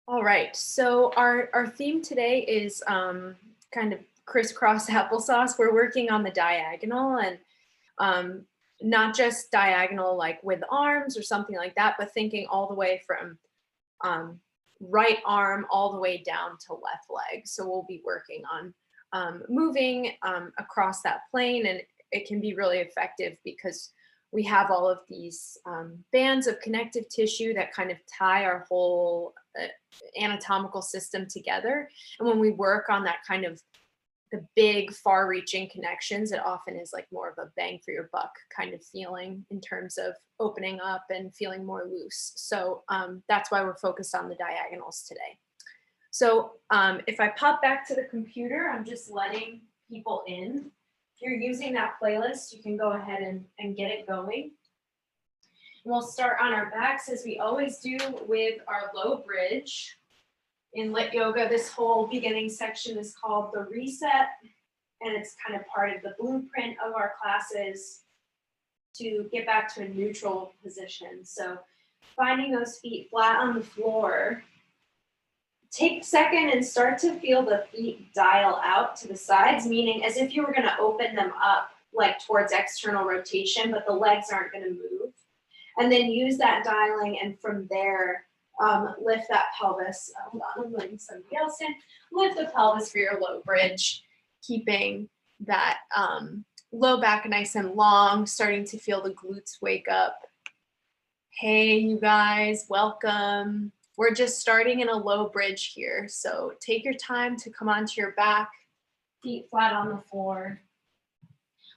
All right, so our theme today is kind of crisscross applesauce. We're working on the diagonal and um, not just diagonal like with arms or something like that, but thinking all the way from um, right arm all the way down to left leg. So we'll be working on moving across that plane, and it can be really effective because we have all of these bands of connective tissue that kind of tie our whole anatomical system together. And when we work on that kind of the big far reaching connections, it often is like more of a bang for your buck kind of feeling in terms of opening up and feeling more loose. So that's why we're focused on the diagonals today. So if I pop back to the computer, I'm just letting people in. If you're using that playlist, you can go ahead and get it going. We'll start on our backs as we always do with our low bridge. In LYT Yoga, this whole beginning section is called the reset, and it's kind of part of the blueprint of our classes to get back to a neutral position. So finding those feet flat on the floor. Take a second and start to feel the feet dial out to the sides, meaning as if you were going to open them up like towards external rotation, but the legs aren't going to move. And then use that dialing, and from there, lift that pelvis. Hold on, I'm letting somebody else in. Lift the pelvis for your low bridge, keeping that low back nice and long, starting to feel the glutes wake up. Hey, you guys, welcome. We're just starting in a low bridge here, so take your time to come onto your back, feet flat on the floor.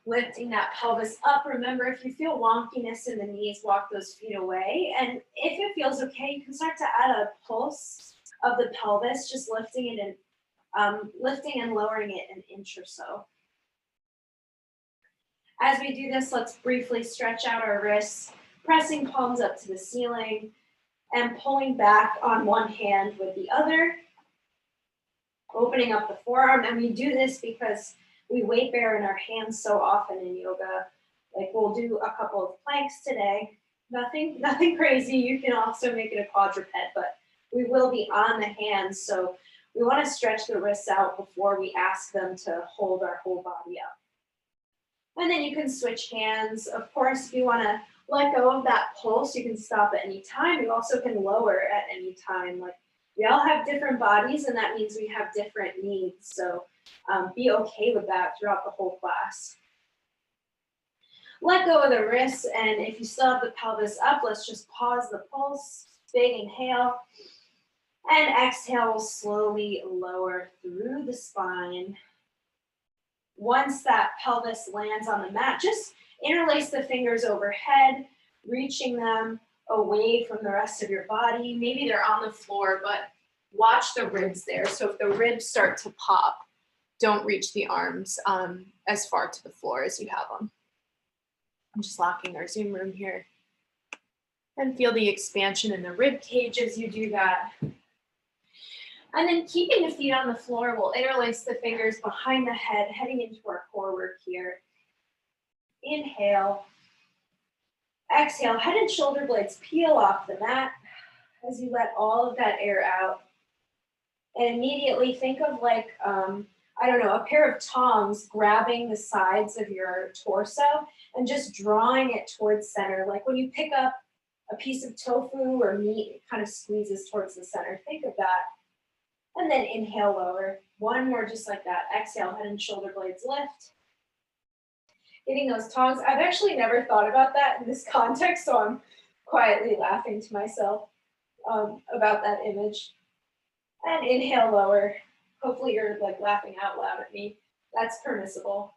Lifting that pelvis up. Remember, if you feel wonkiness in the knees, walk those feet away. And if it feels okay, you can start to add a pulse of the pelvis, just lifting it and lifting and lowering it an inch or so. As we do this, let's briefly stretch out our wrists, pressing palms up to the ceiling and pulling back on one hand with the other, opening up the forearm. And we do this because we weight bear in our hands so often in yoga. Like we'll do a couple of planks today. Nothing crazy. You can also make it a quadruped, but we will be on the hands. So we want to stretch the wrists out before we ask them to hold our whole body up. And then you can switch hands. Of course, if you want to let go of that pulse, you can stop at any time. You also can lower at any time. Like we all have different bodies, and that means we have different needs. So be okay with that throughout the whole class. Let go of the wrists, and if you still have the pelvis up, let's just pause the pulse. Big inhale, and exhale will slowly lower through the spine. Once that pelvis lands on the mat, just interlace the fingers overhead, reaching them away from the rest of your body. Maybe they're on the floor, but watch the ribs there. So if the ribs start to pop, don't reach the arms as far to the floor as you have them. I'm just locking our Zoom room here. And feel the expansion in the rib cage as you do that. And then keeping the feet on the floor, we'll interlace the fingers behind the head, heading into our core work here. Inhale. Exhale, head and shoulder blades peel off the mat as you let all of that air out. And immediately think of like, I don't know, a pair of tongs grabbing the sides of your torso and just drawing it towards center. Like when you pick up a piece of tofu or meat, it kind of squeezes towards the center. Think of that. And then inhale, lower. One more just like that. Exhale, head and shoulder blades lift. Getting those tongs. I've actually never thought about that in this context, so I'm quietly laughing to myself about that image. And inhale, lower. Hopefully you're like laughing out loud at me. That's permissible.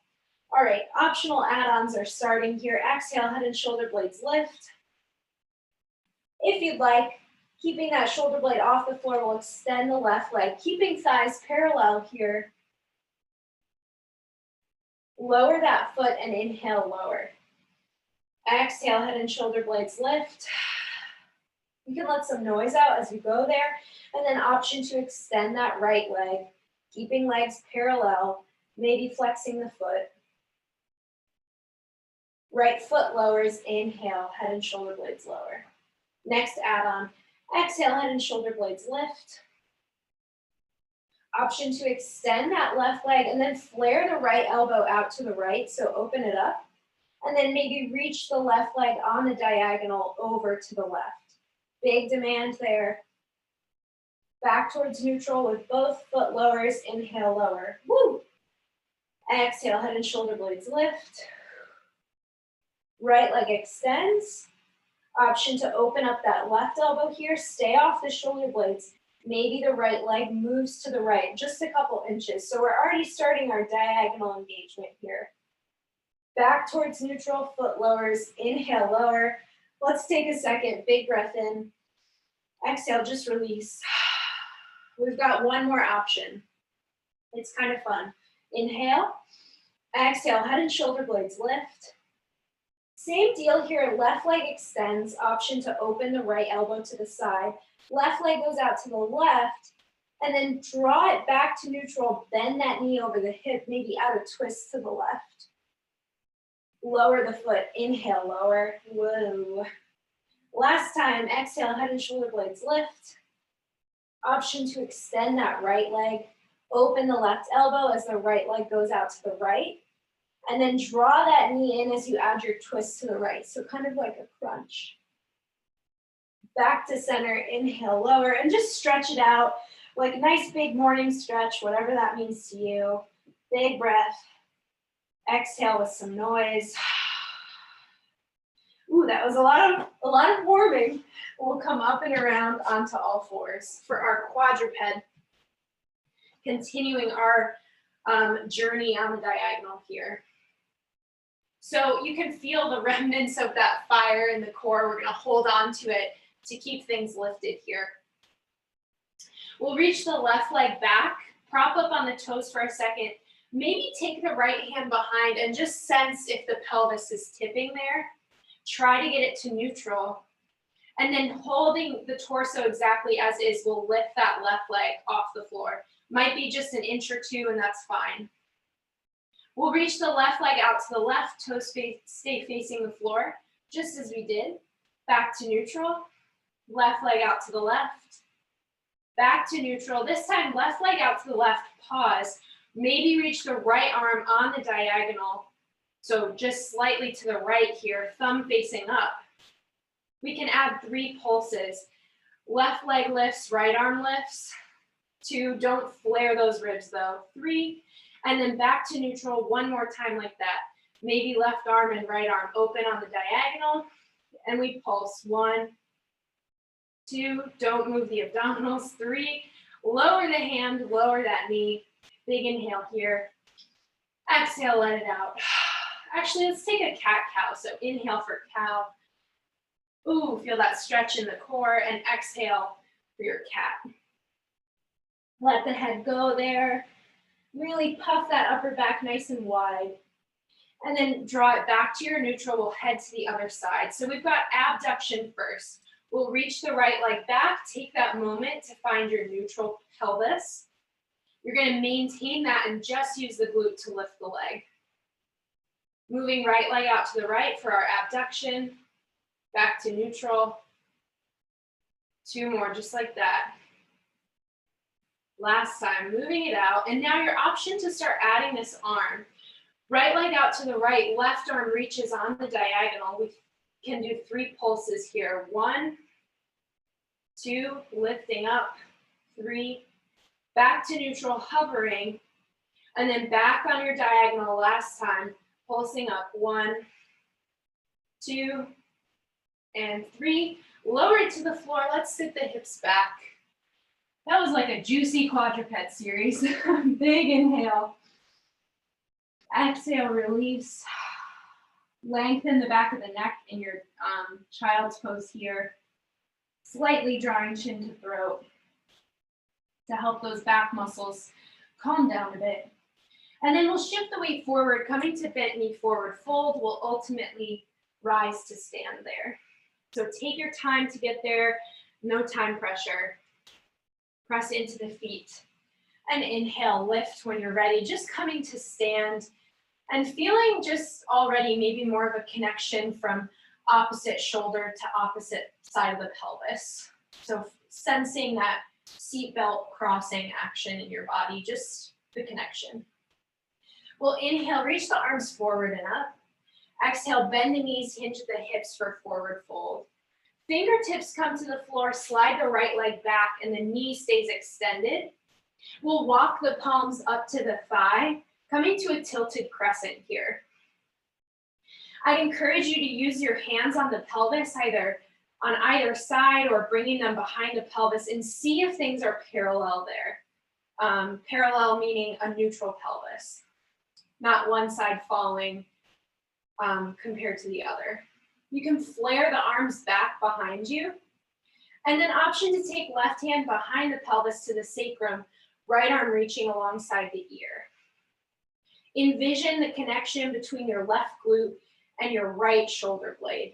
All right, optional add-ons are starting here. Exhale, head and shoulder blades lift. If you'd like, keeping that shoulder blade off the floor, we'll extend the left leg, keeping thighs parallel here. Lower that foot and inhale, lower. Exhale, head and shoulder blades lift. You can let some noise out as you go there. And then option to extend that right leg, keeping legs parallel, maybe flexing the foot. Right foot lowers, inhale, head and shoulder blades lower. Next add-on, Exhale, head and shoulder blades lift. Option to extend that left leg and then flare the right elbow out to the right, so open it up. And then maybe reach the left leg on the diagonal over to the left. Big demand there. Back towards neutral with both foot lowers. Inhale, lower. Woo! Exhale, head and shoulder blades lift. Right leg extends. Option to open up that left elbow here. Stay off the shoulder blades. Maybe the right leg moves to the right, just a couple inches. So we're already starting our diagonal engagement here. Back towards neutral, foot lowers. Inhale, lower. Let's take a second. Big breath in. Exhale, just release. We've got one more option. It's kind of fun. Inhale. Exhale, head and shoulder blades lift. Same deal here, left leg extends, option to open the right elbow to the side. Left leg goes out to the left, and then draw it back to neutral, bend that knee over the hip, maybe add a twist to the left. Lower the foot, inhale, lower, whoa. Last time, exhale, head and shoulder blades lift. Option to extend that right leg, open the left elbow as the right leg goes out to the right. And then draw that knee in as you add your twist to the right. So kind of like a crunch. Back to center, inhale, lower, and just stretch it out. Like a nice big morning stretch, whatever that means to you. Big breath. Exhale with some noise. Ooh, that was a lot of warming. We'll come up and around onto all fours for our quadruped. Continuing our journey on the diagonal here. So you can feel the remnants of that fire in the core. We're gonna hold on to it to keep things lifted here. We'll reach the left leg back, prop up on the toes for a second, maybe take the right hand behind and just sense if the pelvis is tipping there. Try to get it to neutral. And then holding the torso exactly as is, we'll lift that left leg off the floor. Might be just an inch or two, and that's fine. We'll reach the left leg out to the left, toes stay facing the floor, just as we did. Back to neutral, left leg out to the left. Back to neutral, this time left leg out to the left, pause. Maybe reach the right arm on the diagonal. So just slightly to the right here, thumb facing up. We can add 3 pulses. Left leg lifts, right arm lifts. 2, don't flare those ribs though. 3, and then back to neutral one more time like that. Maybe left arm and right arm open on the diagonal, and we pulse. 1, 2, don't move the abdominals. 3, lower the hand, lower that knee. Big inhale here. Exhale, let it out. Actually, let's take a cat-cow. So inhale for cow. Ooh, feel that stretch in the core, and exhale for your cat. Let the head go there. Really puff that upper back nice and wide. And then draw it back to your neutral. We'll head to the other side. So we've got abduction first. We'll reach the right leg back. Take that moment to find your neutral pelvis. You're going to maintain that and just use the glute to lift the leg. Moving right leg out to the right for our abduction. Back to neutral. 2 more, just like that. Last time, moving it out. And now your option to start adding this arm. Right leg out to the right, left arm reaches on the diagonal. We can do 3 pulses here. 1, 2, lifting up. 3, back to neutral, hovering. And then back on your diagonal last time, pulsing up. 1, 2, and 3. Lower it to the floor. Let's sit the hips back. That was like a juicy quadruped series. Big inhale. Exhale, release. Lengthen the back of the neck in your child's pose here. Slightly drawing chin to throat to help those back muscles calm down a bit. And then we'll shift the weight forward, coming to bent knee forward fold. We'll ultimately rise to stand there. So take your time to get there. No time pressure. Press into the feet. And inhale, lift when you're ready. Just coming to stand and feeling just already maybe more of a connection from opposite shoulder to opposite side of the pelvis. So sensing that seatbelt crossing action in your body, just the connection. We'll inhale, reach the arms forward and up. Exhale, bend the knees, hinge the hips for forward fold. Fingertips come to the floor, slide the right leg back, and the knee stays extended. We'll walk the palms up to the thigh, coming to a tilted crescent here. I'd encourage you to use your hands on the pelvis, either on either side or bringing them behind the pelvis, and see if things are parallel there. Parallel meaning a neutral pelvis, not one side falling compared to the other. You can flare the arms back behind you. And then option to take left hand behind the pelvis to the sacrum, right arm reaching alongside the ear. Envision the connection between your left glute and your right shoulder blade.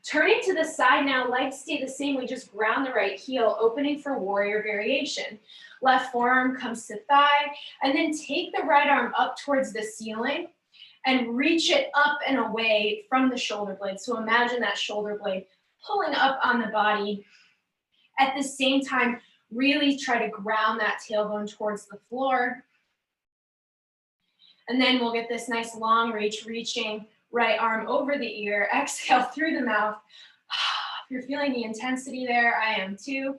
Turning to the side now, legs stay the same. We just ground the right heel, opening for warrior variation. Left forearm comes to thigh, and then take the right arm up towards the ceiling and reach it up and away from the shoulder blade. So imagine that shoulder blade pulling up on the body. At the same time, really try to ground that tailbone towards the floor. And then we'll get this nice long reach, reaching right arm over the ear. Exhale through the mouth. If you're feeling the intensity there, I am too.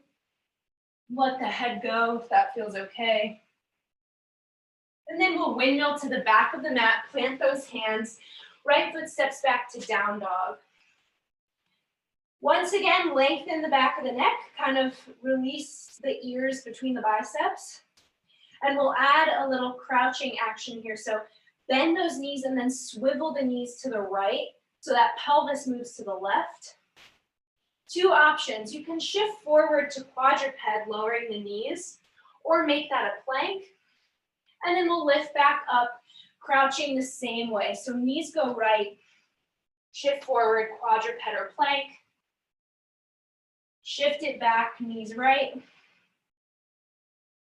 Let the head go if that feels okay. And then we'll windmill to the back of the mat, plant those hands, right foot steps back to down dog. Once again, lengthen the back of the neck, kind of release the ears between the biceps. And we'll add a little crouching action here. So bend those knees and then swivel the knees to the right so that pelvis moves to the left. Two options. You can shift forward to quadruped, lowering the knees, or make that a plank. And then we'll lift back up, crouching the same way. So knees go right, shift forward, quadruped or plank. Shift it back, knees right,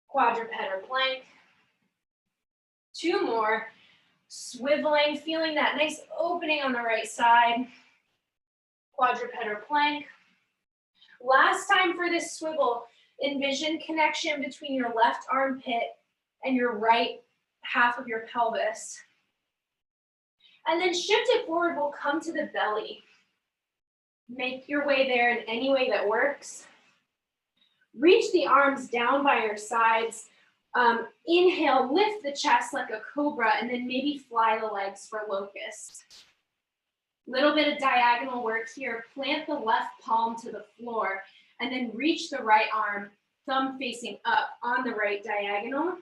quadruped or plank. Two more, swiveling, feeling that nice opening on the right side, quadruped or plank. Last time for this swivel, envision connection between your left armpit and your right half of your pelvis. And then shift it forward, we'll come to the belly. Make your way there in any way that works. Reach the arms down by your sides. Inhale, lift the chest like a cobra, and then maybe fly the legs for locust. Little bit of diagonal work here. Plant the left palm to the floor, and then reach the right arm, thumb facing up on the right diagonal.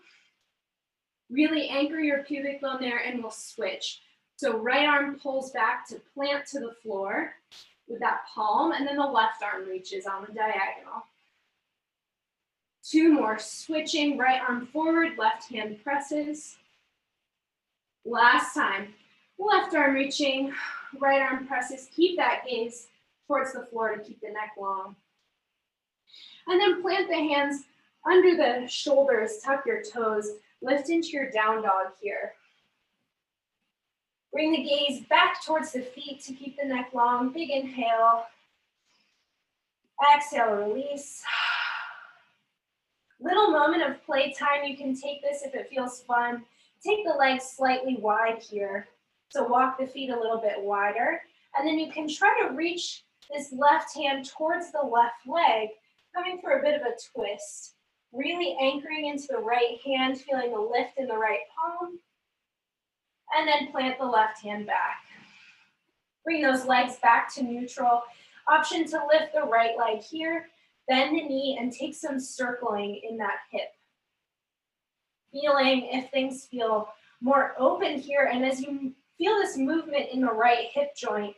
Really anchor your pubic bone there, and we'll switch. So right arm pulls back to plant to the floor with that palm, and then the left arm reaches on the diagonal. Two more, switching, right arm forward, left hand presses. Last time, left arm reaching, right arm presses. Keep that gaze towards the floor to keep the neck long. And then plant the hands under the shoulders, tuck your toes, lift into your down dog here. Bring the gaze back towards the feet to keep the neck long. Big inhale. Exhale, release. Little moment of playtime. You can take this if it feels fun. Take the legs slightly wide here. So walk the feet a little bit wider. And then you can try to reach this left hand towards the left leg, coming for a bit of a twist. Really anchoring into the right hand, feeling the lift in the right palm. And then plant the left hand back. Bring those legs back to neutral. Option to lift the right leg here. Bend the knee and take some circling in that hip. Feeling if things feel more open here, and as you feel this movement in the right hip joint,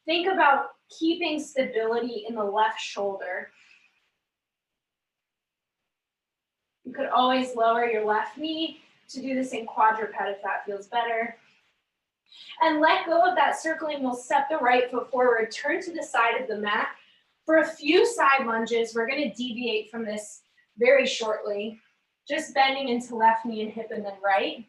think about keeping stability in the left shoulder. You could always lower your left knee to do this in quadruped if that feels better. And let go of that circling. We'll step the right foot forward, turn to the side of the mat. For a few side lunges, we're going to deviate from this very shortly, just bending into left knee and hip and then right.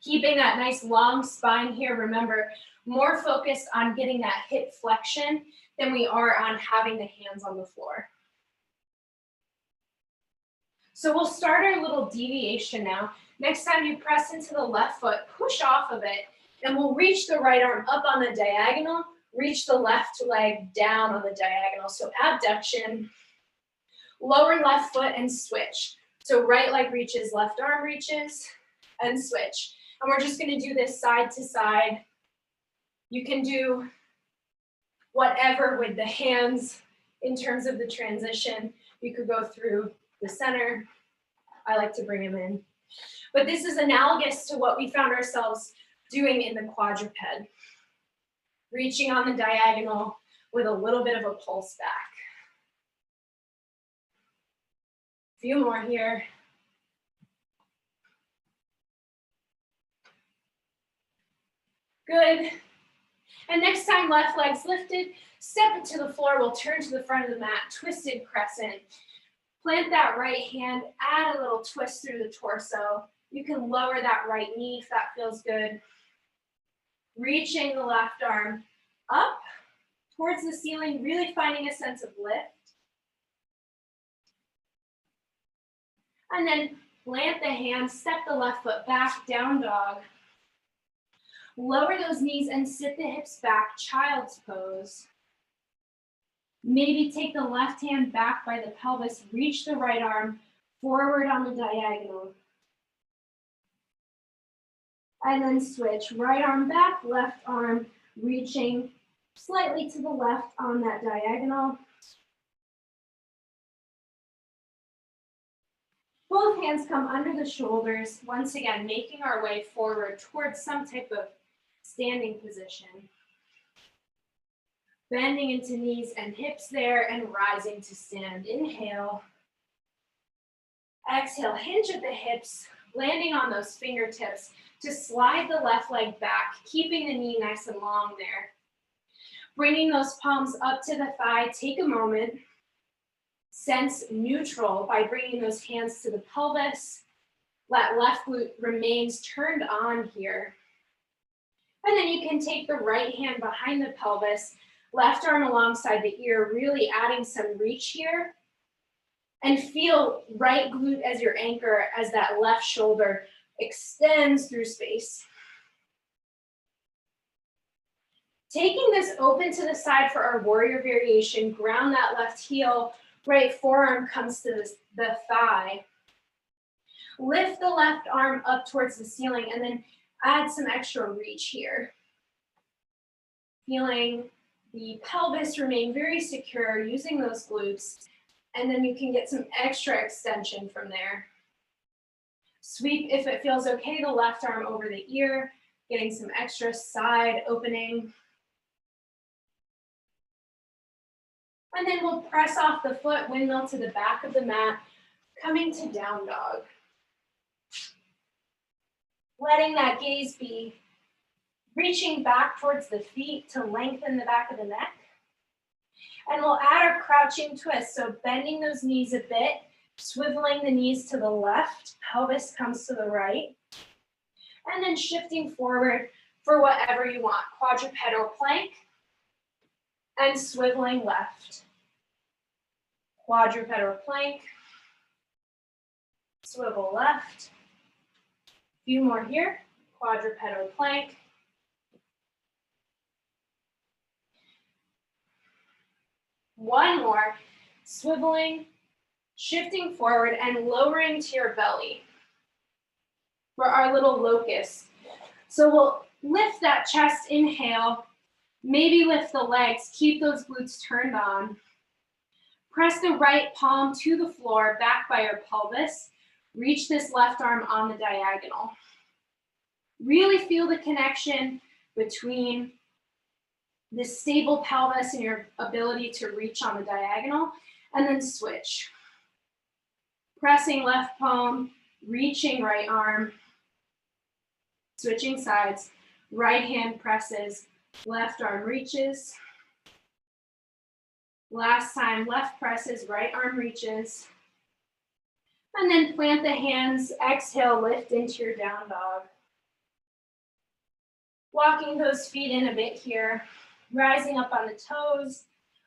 Keeping that nice long spine here. Remember, more focused on getting that hip flexion than we are on having the hands on the floor. So we'll start our little deviation now. Next time you press into the left foot, push off of it, and we'll reach the right arm up on the diagonal, reach the left leg down on the diagonal. So abduction, lower left foot and switch. So right leg reaches, left arm reaches, and switch. And we're just gonna do this side to side. You can do whatever with the hands in terms of the transition. You could go through the center. I like to bring them in. But this is analogous to what we found ourselves doing in the quadruped. Reaching on the diagonal with a little bit of a pulse back. A few more here. Good. And next time left leg's lifted, step it to the floor. We'll turn to the front of the mat, twisted crescent. Plant that right hand, add a little twist through the torso. You can lower that right knee if that feels good. Reaching the left arm up towards the ceiling, really finding a sense of lift. And then plant the hands, step the left foot back, down dog. Lower those knees and sit the hips back, child's pose. Maybe take the left hand back by the pelvis, reach the right arm forward on the diagonal. And then switch, right arm back, left arm reaching slightly to the left on that diagonal. Both hands come under the shoulders, once again, making our way forward towards some type of standing position. Bending into knees and hips there and rising to stand. Inhale. Exhale, hinge at the hips, landing on those fingertips to slide the left leg back, keeping the knee nice and long there. Bringing those palms up to the thigh, take a moment. Sense neutral by bringing those hands to the pelvis. That left glute remains turned on here. And then you can take the right hand behind the pelvis, left arm alongside the ear, really adding some reach here. And feel right glute as your anchor as that left shoulder extends through space. Taking this open to the side for our warrior variation, ground that left heel, right forearm comes to the thigh. Lift the left arm up towards the ceiling and then add some extra reach here. Feeling the pelvis remain very secure, using those glutes, and then you can get some extra extension from there. Sweep, if it feels okay, the left arm over the ear, getting some extra side opening. And then we'll press off the foot, windmill to the back of the mat, coming to down dog. Letting that gaze be reaching back towards the feet to lengthen the back of the neck. And we'll add our crouching twist. So bending those knees a bit, swiveling the knees to the left, pelvis comes to the right. And then shifting forward for whatever you want, quadruped or plank. And swiveling left. Quadruped or plank. Swivel left. A few more here. Quadruped or plank. One more. Swiveling, shifting forward, and lowering to your belly for our little locust. So we'll lift that chest, inhale. Maybe lift the legs, keep those glutes turned on. Press the right palm to the floor, back by your pelvis. Reach this left arm on the diagonal. Really feel the connection between the stable pelvis and your ability to reach on the diagonal, and then switch. Pressing left palm, reaching right arm, switching sides, right hand presses, left arm reaches. Last time, left presses, right arm reaches. And then plant the hands, exhale, lift into your down dog. Walking those feet in a bit here, rising up on the toes.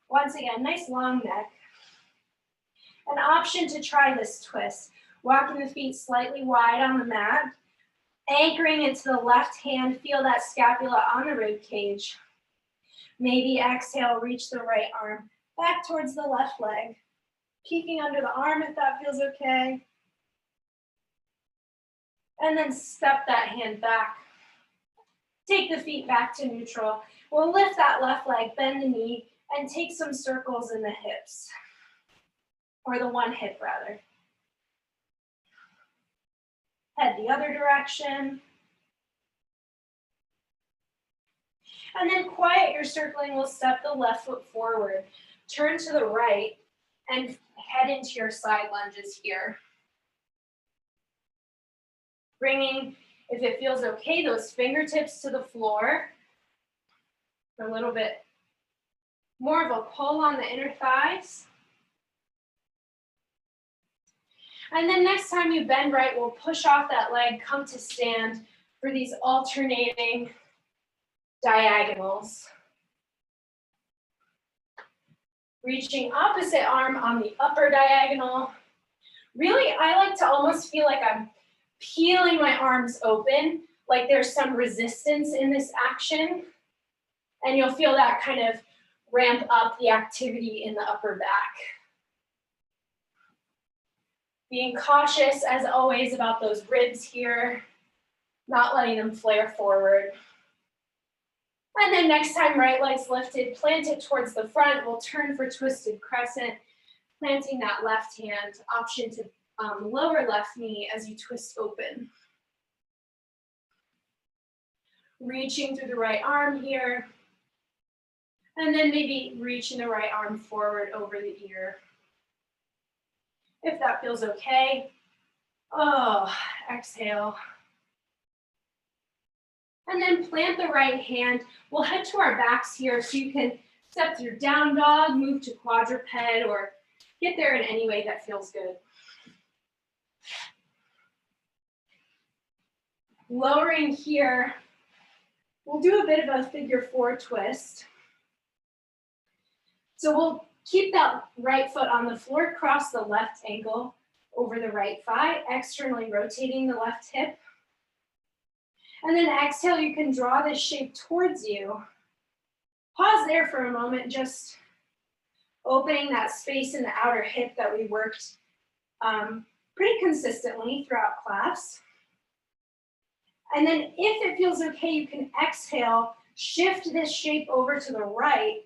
Once again, nice long neck. An option to try this twist. Walking the feet slightly wide on the mat, anchoring into the left hand, feel that scapula on the rib cage. Maybe exhale, reach the right arm back towards the left leg. Peeking under the arm if that feels okay. And then step that hand back. Take the feet back to neutral. We'll lift that left leg, bend the knee, and take some circles in the hips. Or the one hip rather. Head the other direction. And then quiet your circling, we'll step the left foot forward. Turn to the right and head into your side lunges here. Bringing, if it feels okay, those fingertips to the floor. A little bit more of a pull on the inner thighs. And then next time you bend right, we'll push off that leg, come to stand for these alternating diagonals. Reaching opposite arm on the upper diagonal. Really, I like to almost feel like I'm peeling my arms open, like there's some resistance in this action. And you'll feel that kind of ramp up the activity in the upper back. Being cautious, as always, about those ribs here, not letting them flare forward. And then next time right leg's lifted, plant it towards the front. We'll turn for twisted crescent, planting that left hand, option to lower left knee as you twist open. Reaching through the right arm here. And then maybe reaching the right arm forward over the ear. If that feels okay. Oh, exhale. And then plant the right hand. We'll head to our backs here so you can step through down dog, move to quadruped, or get there in any way that feels good. Lowering here, we'll do a bit of a figure four twist. So we'll keep that right foot on the floor, cross the left ankle over the right thigh, externally rotating the left hip. And then exhale, you can draw this shape towards you. Pause there for a moment, just opening that space in the outer hip that we worked pretty consistently throughout class. And then if it feels okay, you can exhale, shift this shape over to the right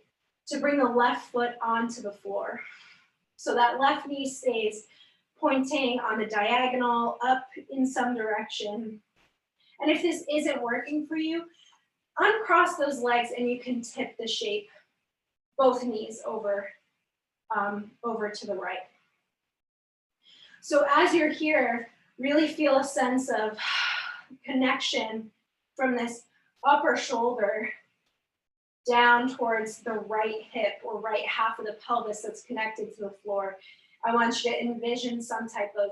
to bring the left foot onto the floor. So that left knee stays pointing on the diagonal up in some direction. And if this isn't working for you, uncross those legs and you can tip the shape, both knees over to the right. So as you're here, really feel a sense of connection from this upper shoulder down towards the right hip or right half of the pelvis that's connected to the floor. I want you to envision some type of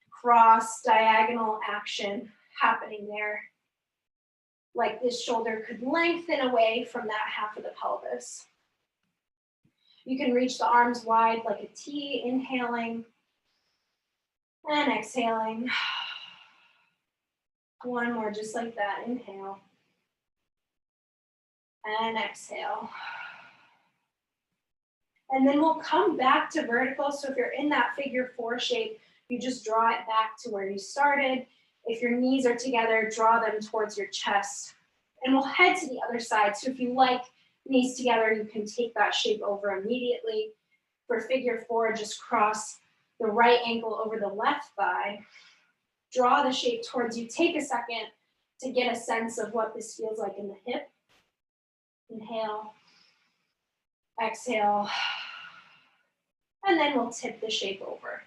cross diagonal action happening there. Like this shoulder could lengthen away from that half of the pelvis. You can reach the arms wide like a T, inhaling and exhaling. One more just like that, inhale and exhale. And then we'll come back to vertical. So if you're in that figure four shape, you just draw it back to where you started. If your knees are together, draw them towards your chest. And we'll head to the other side. So if you like knees together, you can take that shape over immediately. For figure four, just cross the right ankle over the left thigh. Draw the shape towards you. Take a second to get a sense of what this feels like in the hip. Inhale, exhale, and then we'll tip the shape over.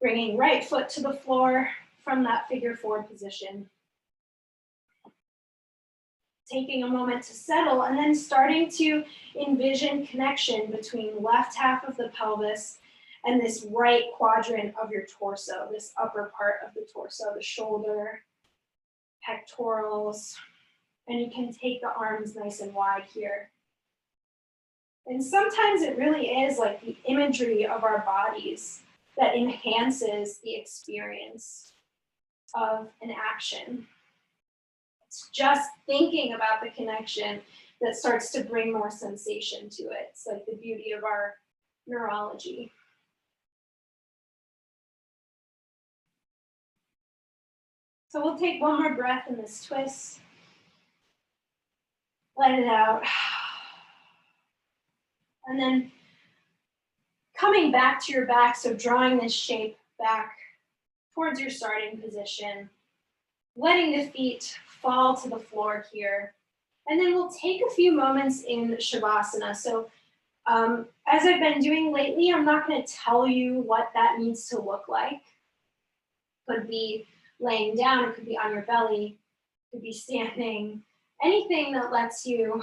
Bringing right foot to the floor from that figure four position. Taking a moment to settle and then starting to envision connection between left half of the pelvis and this right quadrant of your torso, this upper part of the torso, the shoulder, pectorals, And you can take the arms nice and wide here. And sometimes it really is like the imagery of our bodies that enhances the experience of an action. It's just thinking about the connection that starts to bring more sensation to it. It's like the beauty of our neurology. So we'll take one more breath in this twist. Let it out. And then coming back to your back, so drawing this shape back towards your starting position, letting the feet fall to the floor here. And then we'll take a few moments in Shavasana. So as I've been doing lately, I'm not going to tell you what that needs to look like. It could be laying down, it could be on your belly, it could be standing, anything that lets you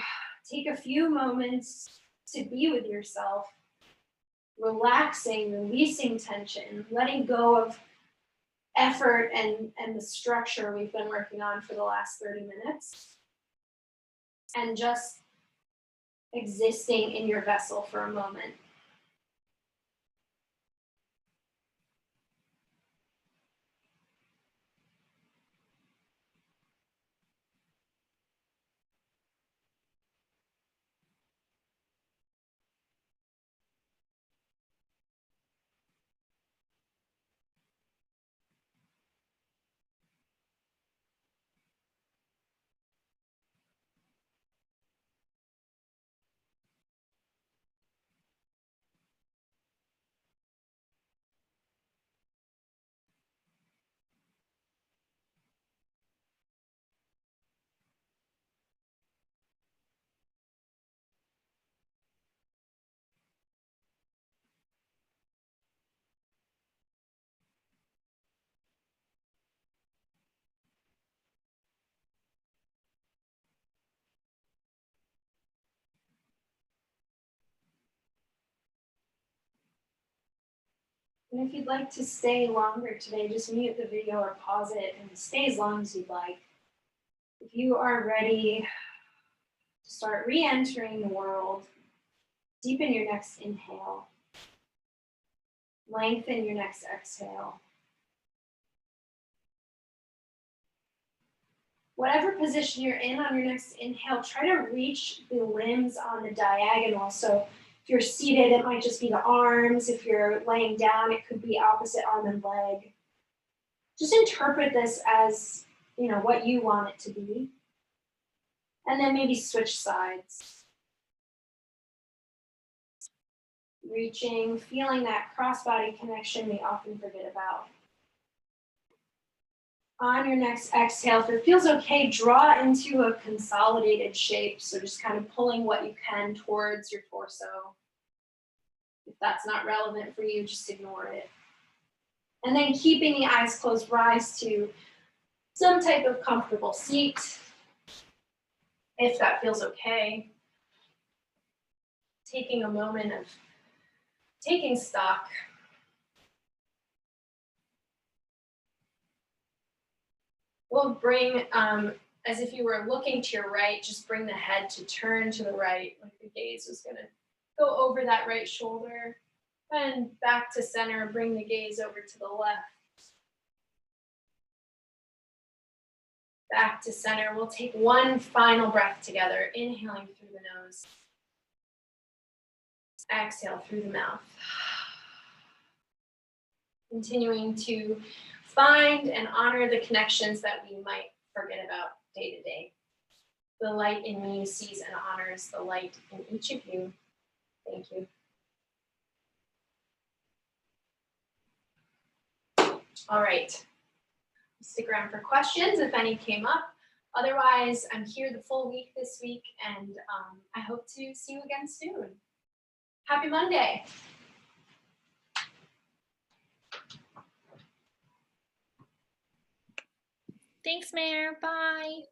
take a few moments to be with yourself, relaxing, releasing tension, letting go of effort and the structure we've been working on for the last 30 minutes, and just existing in your vessel for a moment. And if you'd like to stay longer today, just mute the video or pause it and stay as long as you'd like. If you are ready to start re-entering the world, deepen your next inhale. Lengthen your next exhale. Whatever position you're in on your next inhale, try to reach the limbs on the diagonal. So if you're seated, it might just be the arms. If you're laying down, it could be opposite arm and leg. Just interpret this as, what you want it to be. And then maybe switch sides. Reaching, feeling that cross-body connection we often forget about. On your next exhale, if it feels okay, draw into a consolidated shape. So just kind of pulling what you can towards your torso. If that's not relevant for you, just ignore it. And then keeping the eyes closed, rise to some type of comfortable seat, if that feels okay. Taking a moment of taking stock. We'll bring, as if you were looking to your right, just bring the head to turn to the right, like the gaze was gonna go over that right shoulder, and back to center, bring the gaze over to the left. Back to center. We'll take one final breath together, inhaling through the nose. Exhale through the mouth. Continuing to find and honor the connections that we might forget about day to day. The light in me sees and honors the light in each of you. Thank you. All right. Stick around for questions if any came up. Otherwise, I'm here the full week this week, and I hope to see you again soon. Happy Monday. Thanks, Mayor. Bye.